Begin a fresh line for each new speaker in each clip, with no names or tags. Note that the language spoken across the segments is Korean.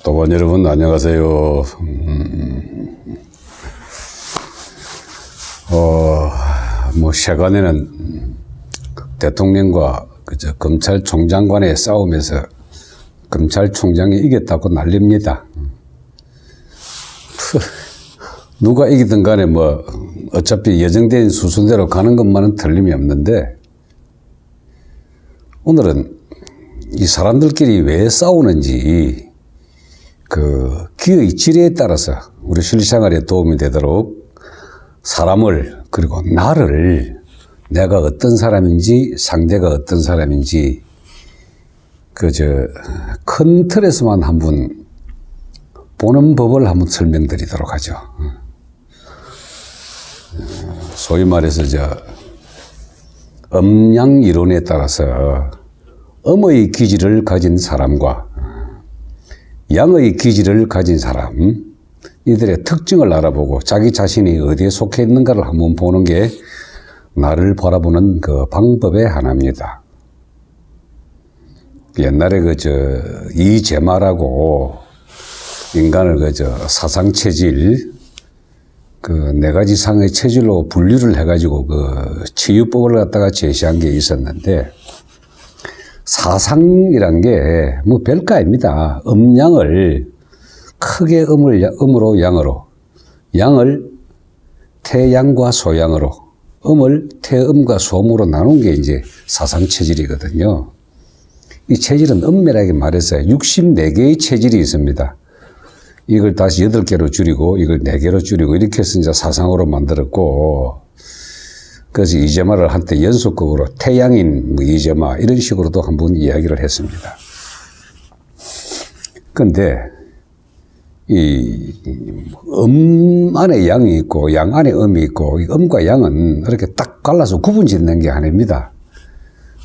또반 여러분 안녕하세요. 세간에는 대통령과 검찰총장 간의 싸움에서 검찰총장이 이겼다고 난립니다. 누가 이기든 간에 어차피 예정된 수순대로 가는 것만은 틀림이 없는데, 오늘은 이 사람들끼리 왜 싸우는지 기의 지리에 따라서 우리 실생활에 도움이 되도록 사람을, 그리고 나를, 내가 어떤 사람인지 상대가 어떤 사람인지 큰 틀에서만 한번 보는 법을 한번 설명드리도록 하죠. 소위 말해서 음양 이론에 따라서 음의 기질을 가진 사람과 양의 기질을 가진 사람, 이들의 특징을 알아보고 자기 자신이 어디에 속해 있는가를 한번 보는 게 나를 바라보는 그 방법의 하나입니다. 옛날에 이재마라고 인간을 사상체질, 네 가지 상의 체질로 분류를 해가지고 치유법을 갖다가 제시한 게 있었는데, 사상이란 게 별거 아닙니다. 음양을 크게 음으로 양으로, 양을 태양과 소양으로, 음을 태음과 소음으로 나눈 게 이제 사상체질이거든요. 이 체질은 엄밀하게 말해서 64개의 체질이 있습니다. 이걸 다시 8개로 줄이고 이걸 4개로 줄이고 이렇게 해서 이제 사상으로 만들었고, 그래서 이재마를 한때 연속극으로 태양인 이재마 이런 식으로도 한번 이야기를 했습니다. 근데 이 안에 양이 있고 양 안에 음이 있고, 이 음과 양은 이렇게 딱 갈라서 구분 짓는 게 아닙니다.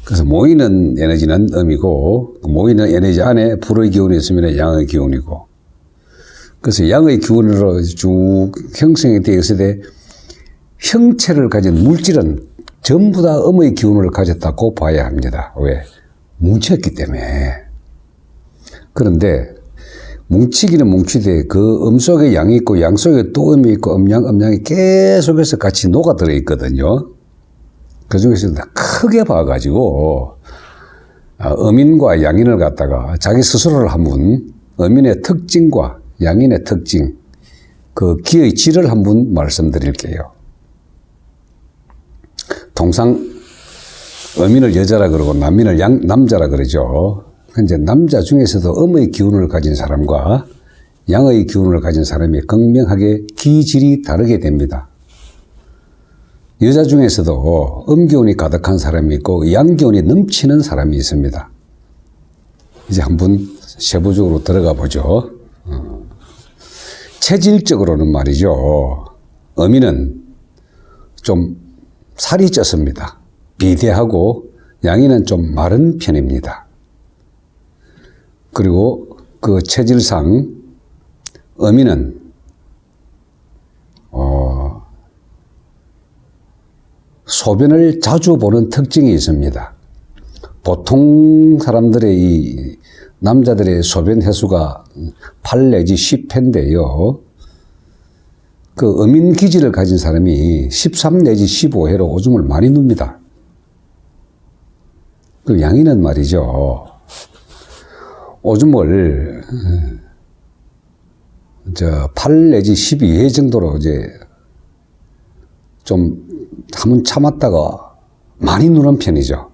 그래서 모이는 에너지는 음이고, 모이는 에너지 안에 불의 기운이 있으면 양의 기운이고, 그래서 양의 기운으로 쭉 형성이 되어 있을 때 형체를 가진 물질은 전부 다 음의 기운을 가졌다고 봐야 합니다. 왜? 뭉쳤기 때문에. 그런데 뭉치기는 뭉치되 그 음 속에 양이 있고 양 속에 또 음이 있고 음양이 계속해서 같이 녹아들어 있거든요. 그 중에서 크게 봐가지고 음인과 양인을 갖다가 자기 스스로를 한번 음인의 특징과 양인의 특징, 기의 질을 한번 말씀드릴게요. 통상 음인을 여자라 그러고 남인을 남자라 그러죠. 이제 남자 중에서도 음의 기운을 가진 사람과 양의 기운을 가진 사람이 극명하게 기질이 다르게 됩니다. 여자 중에서도 음기운이 가득한 사람이 있고 양기운이 넘치는 사람이 있습니다. 이제 한번 세부적으로 들어가 보죠. 체질적으로는 말이죠, 음인은 좀 살이 쪘습니다. 비대하고 양인은 좀 마른 편입니다. 그리고 그 체질상 음인은 소변을 자주 보는 특징이 있습니다. 보통 사람들의 이 남자들의 소변 횟수가 8 내지 10회인데요. 음인 기질을 가진 사람이 13 내지 15회로 오줌을 많이 눕니다. 양인은 말이죠, 오줌을 8 내지 12회 정도로 좀 한번 참았다가 많이 누는 편이죠.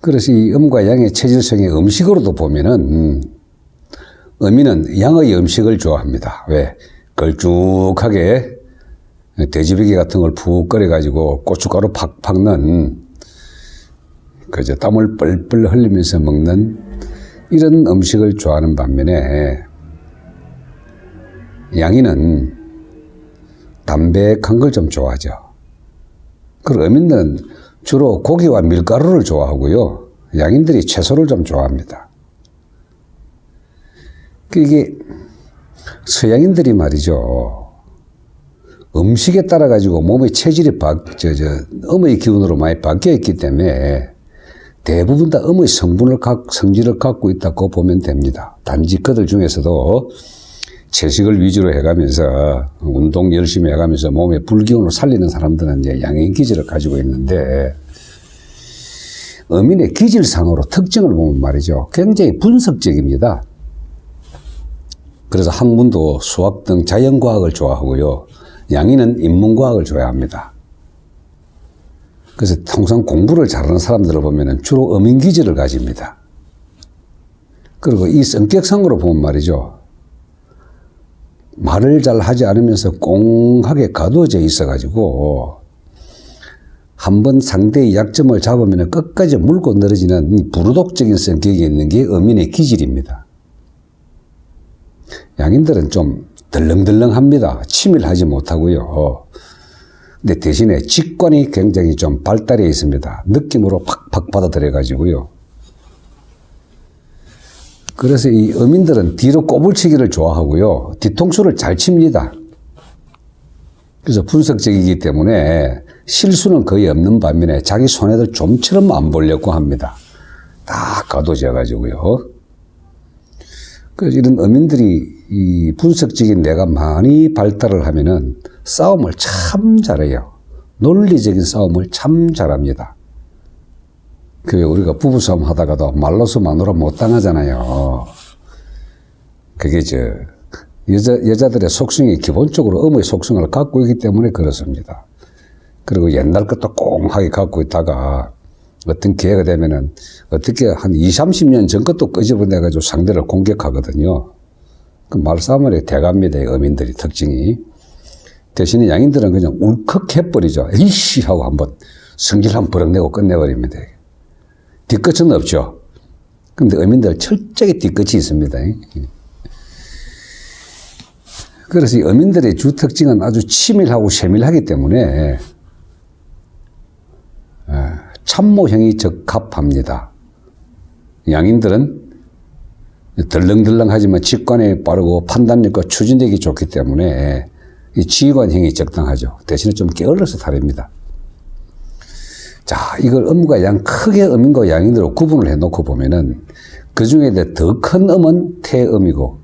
그래서 이 음과 양의 체질성의 음식으로도 보면은 음인은 양의 음식을 좋아합니다. 왜? 걸쭉하게 돼지비계 같은 걸 푹 끓여가지고 고춧가루 팍팍 넣은 땀을 뻘뻘 흘리면서 먹는 이런 음식을 좋아하는 반면에, 양인은 담백한 걸 좀 좋아하죠. 그리고 음인은 주로 고기와 밀가루를 좋아하고요, 양인들이 채소를 좀 좋아합니다. 이게 서양인들이 말이죠, 음식에 따라 가지고 몸의 체질이 음의 기운으로 많이 바뀌어 있기 때문에 대부분 다 음의 성질을 갖고 있다고 보면 됩니다. 단지 그들 중에서도 채식을 위주로 해가면서 운동 열심히 해가면서 몸의 불기운을 살리는 사람들은 이제 양인 기질을 가지고 있는데 어민의 기질상으로 특징을 보면 말이죠. 굉장히 분석적입니다. 그래서 학문도 수학 등 자연과학을 좋아하고요. 양인은 인문과학을 좋아합니다. 그래서 통상 공부를 잘하는 사람들을 보면 주로 어민 기질을 가집니다. 그리고 이 성격상으로 보면 말이죠. 말을 잘 하지 않으면서 꽁하게 가두어져 있어가지고 한번 상대의 약점을 잡으면 끝까지 물고 늘어지는 부르독적인 성격이 있는 게 어민의 기질입니다. 양인들은 좀 덜렁덜렁합니다. 치밀하지 못하고요. 근데 대신에 직관이 굉장히 좀 발달해 있습니다. 느낌으로 팍팍 받아들여가지고요. 그래서 이 어민들은 뒤로 꼬불치기를 좋아하고요. 뒤통수를 잘 칩니다. 그래서 분석적이기 때문에 실수는 거의 없는 반면에 자기 손해를 좀처럼 안 보려고 합니다. 다 가둬져가지고요. 그래서 이런 어민들이 이 분석적인 뇌가 많이 발달을 하면은 싸움을 참 잘해요. 논리적인 싸움을 참 잘합니다. 그 우리가 부부싸움 하다가도 말로서 마누라 못 당하잖아요. 그게 여자들의 속성이 기본적으로 음의 속성을 갖고 있기 때문에 그렇습니다. 그리고 옛날 것도 꽁하게 갖고 있다가 어떤 기회가 되면은 어떻게 한 20, 30년 전 것도 끄집어내가지고 상대를 공격하거든요. 그 말싸움을 대갑니다. 어민들이 특징이. 대신에 양인들은 그냥 울컥 해버리죠. 이씨 하고 한번 성질 한번 버럭내고 끝내버립니다. 뒤끝은 없죠. 근데 어민들 철저하게 뒤끝이 있습니다. 그래서 이 어민들의 주 특징은 아주 치밀하고 세밀하기 때문에 참모형이 적합합니다. 양인들은 덜렁덜렁하지만 직관이 빠르고 판단력과 추진력이 좋기 때문에 이 지휘관형이 적당하죠. 대신에 좀 게을러서 다릅니다. 자, 이걸 음과 양, 크게 음인과 양인으로 구분을 해놓고 보면은 그 중에 더 큰 음은 태음이고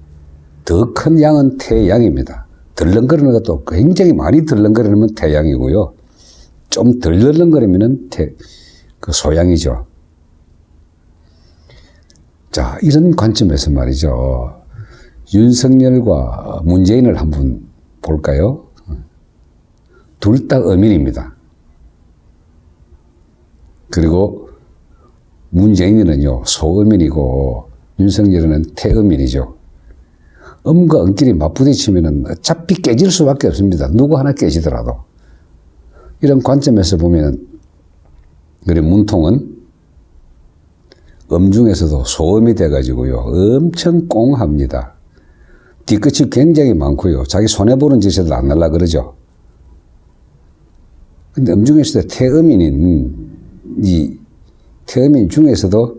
더 큰 양은 태양입니다. 덜렁거리는 것도 굉장히 많이 덜렁거리면 태양이고요. 좀 덜 덜렁거리면은 그 소양이죠. 자, 이런 관점에서 말이죠. 윤석열과 문재인을 한번 볼까요? 둘 다 어민입니다. 그리고 문재인은요, 소어민이고 윤석열은 태어민이죠. 음과 음끼리 맞부딪히면 어차피 깨질 수밖에 없습니다. 누구 하나 깨지더라도. 이런 관점에서 보면 우리 문통은 음 중에서도 소음이 돼가지고요. 엄청 꽁합니다. 뒤끝이 굉장히 많고요. 자기 손해보는 짓에도 안 날라 그러죠. 근데 음 중에서도 이 태음인 중에서도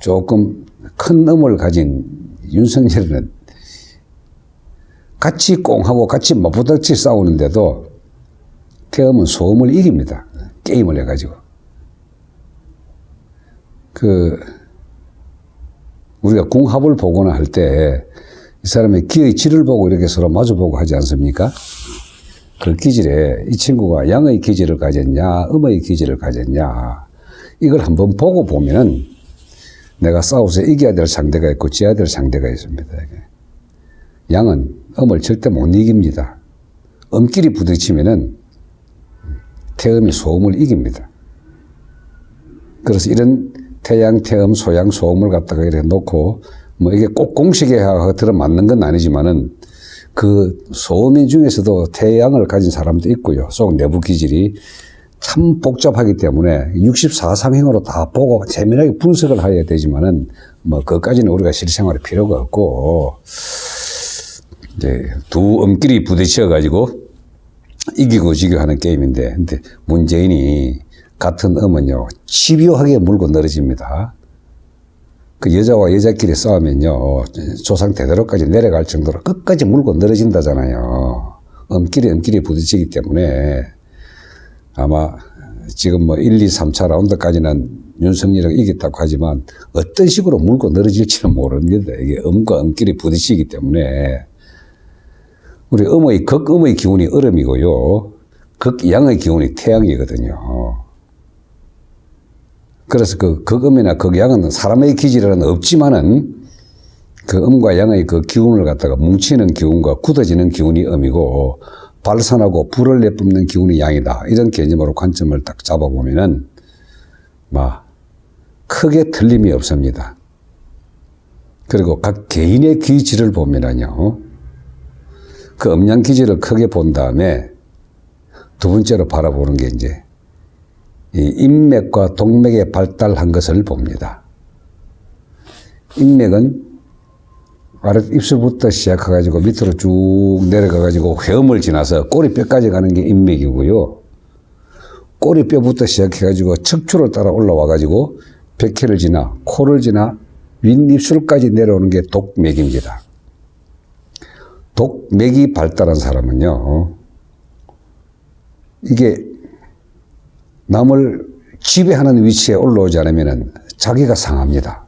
조금 큰 음을 가진 윤석열은 같이 꽁하고 같이 맞부닥치 싸우는데도 태음은 소음을 이깁니다. 게임을 해가지고. 우리가 궁합을 보거나 할 때 이 사람의 기의 질을 보고 이렇게 서로 마주보고 하지 않습니까? 그 기질에 이 친구가 양의 기질을 가졌냐, 음의 기질을 가졌냐, 이걸 한번 보고 보면은 내가 싸워서 이겨야 될 상대가 있고 져야 될 상대가 있습니다. 양은 음을 절대 못 이깁니다. 음끼리 부딪히면은 태음이 소음을 이깁니다. 그래서 이런 태양, 태음, 소양, 소음을 갖다가 이렇게 놓고 뭐 이게 꼭 공식에 들어맞는 건 아니지만은 그 소음인 중에서도 태양을 가진 사람도 있고요. 속 내부 기질이 참 복잡하기 때문에 64상행으로 다 보고 재미나게 분석을 해야 되지만은 뭐 그것까지는 우리가 실생활에 필요가 없고 이제 두 음끼리 부딪혀 가지고 이기고 지고 하는 게임인데, 근데 문재인이 같은 음은요 집요하게 물고 늘어집니다. 그 여자와 여자끼리 싸우면요 조상 대대로까지 내려갈 정도로 끝까지 물고 늘어진다잖아요. 음끼리 부딪히기 때문에 아마 지금 뭐 1, 2, 3차 라운드까지는 윤석열이가 이겼다고 하지만 어떤 식으로 물고 늘어질지는 모릅니다. 이게 음과 음끼리 부딪히기 때문에 우리 극음의 기운이 얼음이고요. 극양의 기운이 태양이거든요. 그래서 그 극음이나 극양은 사람의 기질은 없지만은 그 음과 양의 그 기운을 갖다가 뭉치는 기운과 굳어지는 기운이 음이고 발산하고 불을 내뿜는 기운이 양이다. 이런 개념으로 관점을 딱 잡아보면은 크게 틀림이 없습니다. 그리고 각 개인의 기질을 보면은요. 그 음양 기질을 크게 본 다음에 두 번째로 바라보는 게 이제 이 인맥과 동맥의 발달한 것을 봅니다. 인맥은 아래 입술부터 시작해가지고 밑으로 쭉 내려가가지고 회음을 지나서 꼬리뼈까지 가는 게 인맥이고요. 꼬리뼈부터 시작해가지고 척추를 따라 올라와가지고 백회를 지나 코를 지나 윗입술까지 내려오는 게 독맥입니다. 독맥이 발달한 사람은요. 이게 남을 지배하는 위치에 올라오지 않으면 자기가 상합니다.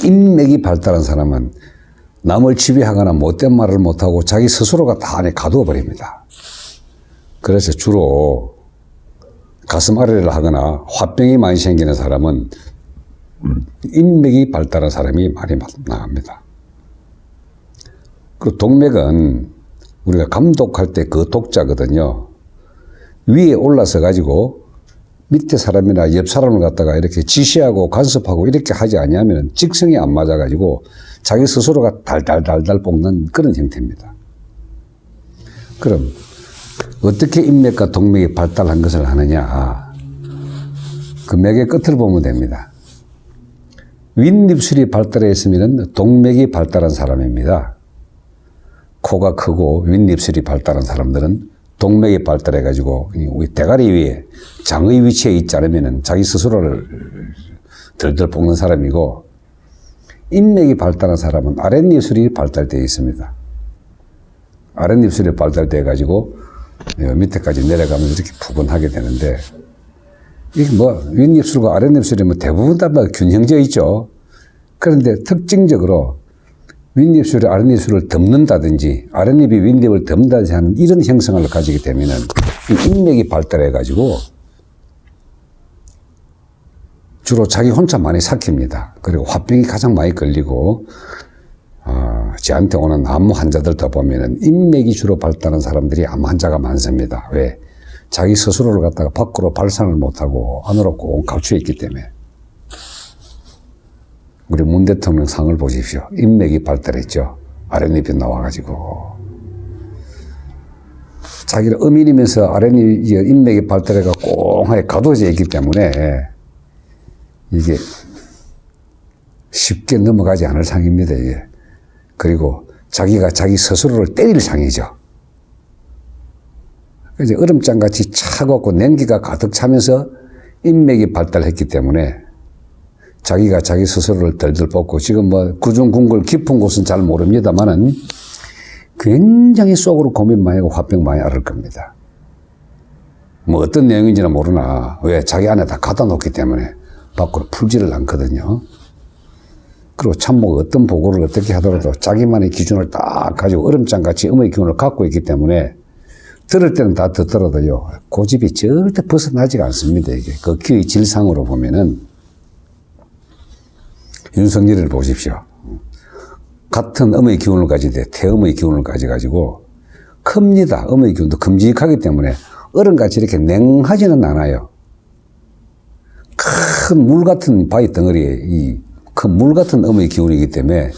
인맥이 발달한 사람은 남을 지배하거나 못된 말을 못하고 자기 스스로가 다 안에 가두어 버립니다. 그래서 주로 가슴 아래를 하거나 화병이 많이 생기는 사람은 인맥이 발달한 사람이 많이 나갑니다. 그 동맥은 우리가 감독할 때 그 독자거든요. 위에 올라서 가지고 밑에 사람이나 옆 사람을 갖다가 이렇게 지시하고 간섭하고 이렇게 하지 아니하면 직성이 안 맞아 가지고 자기 스스로가 달달달달 볶는 그런 형태입니다. 그럼 어떻게 인맥과 동맥이 발달한 것을 하느냐? 그 맥의 끝을 보면 됩니다. 윗입술이 발달해 있으면 동맥이 발달한 사람입니다. 코가 크고 윗입술이 발달한 사람들은 동맥이 발달해가지고 우리 대가리 위에 장의 위치에 있지 않으면 자기 스스로를 덜덜 볶는 사람이고 인맥이 발달한 사람은 아랫입술이 발달되어 있습니다. 아랫입술이 발달되어 밑에까지 내려가면 이렇게 부근하게 되는데 이게 윗입술과 아랫입술이 대부분 다 균형되어 있죠. 그런데 특징적으로 윗입술이 아랫입술을 덮는다든지 아랫입이 윗입을 덮는다든지 하는 이런 형성을 가지게 되면은 인맥이 발달해가지고 주로 자기 혼자 많이 삭힙니다. 그리고 화병이 가장 많이 걸리고 저한테 오는 암 환자들도 보면은 인맥이 주로 발달한 사람들이 암 환자가 많습니다. 왜? 자기 스스로를 갖다가 밖으로 발산을 못하고 안으로 꼭 감추어 있기 때문에. 우리 문 대통령 상을 보십시오. 인맥이 발달했죠. 아랫입이 나와가지고. 자기를 어민이면서 아랫입, 인맥이 발달해가 꽁하게 가둬져 있기 때문에 이게 쉽게 넘어가지 않을 상입니다, 이게. 그리고 자기가 자기 스스로를 때릴 상이죠. 이제 얼음장같이 차갑고 냉기가 가득 차면서 인맥이 발달했기 때문에 자기가 자기 스스로를 덜덜 뻗고 지금 구중궁궐 깊은 곳은 잘 모릅니다만은 굉장히 속으로 고민 많이 하고 화병 많이 앓을 겁니다. 어떤 내용인지는 모르나 왜 자기 안에 다 갖다 놓기 때문에 밖으로 풀지를 않거든요. 그리고 참모 어떤 보고를 어떻게 하더라도 자기만의 기준을 딱 가지고 얼음장같이 음의 기운을 갖고 있기 때문에 들을 때는 다 듣더라도요. 고집이 절대 벗어나지가 않습니다. 이게 그 기의 질상으로 보면은 윤석열을 보십시오. 같은 음의 기운을 가지되 태음의 기운을 가지고 큽니다. 음의 기운도 큼직하기 때문에 얼음같이 이렇게 냉하지는 않아요. 큰 물 같은 바위 덩어리에 이 큰 물 같은 음의 기운이기 때문에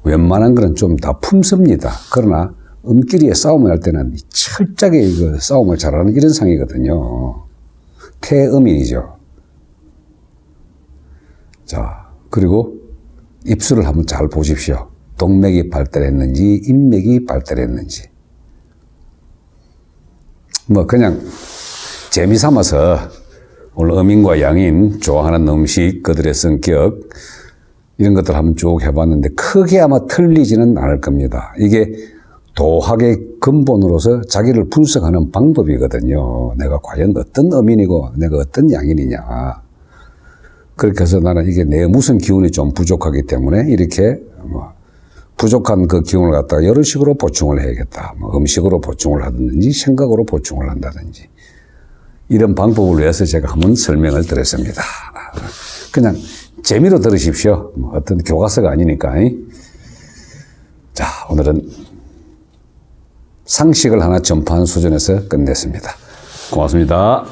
웬만한 거는 좀 다 품습니다. 그러나 음끼리에 싸움을 할 때는 철저하게 싸움을 잘하는 이런 상이거든요. 태음인이죠. 자, 그리고 입술을 한번 잘 보십시오. 동맥이 발달했는지 인맥이 발달했는지. 그냥 재미삼아서 오늘 음인과 양인 좋아하는 음식, 그들의 성격 이런 것들 한번 쭉 해봤는데 크게 아마 틀리지는 않을 겁니다. 이게 도학의 근본으로서 자기를 분석하는 방법이거든요. 내가 과연 어떤 어민이고 내가 어떤 양인이냐. 그렇게 해서 나는 이게 내 무슨 기운이 좀 부족하기 때문에 이렇게 부족한 그 기운을 갖다가 여러 식으로 보충을 해야겠다. 음식으로 보충을 하든지 생각으로 보충을 한다든지 이런 방법을 위해서 제가 한번 설명을 드렸습니다. 그냥 재미로 들으십시오. 어떤 교과서가 아니니까. 자, 오늘은 상식을 하나 전파한 수준에서 끝냈습니다. 고맙습니다.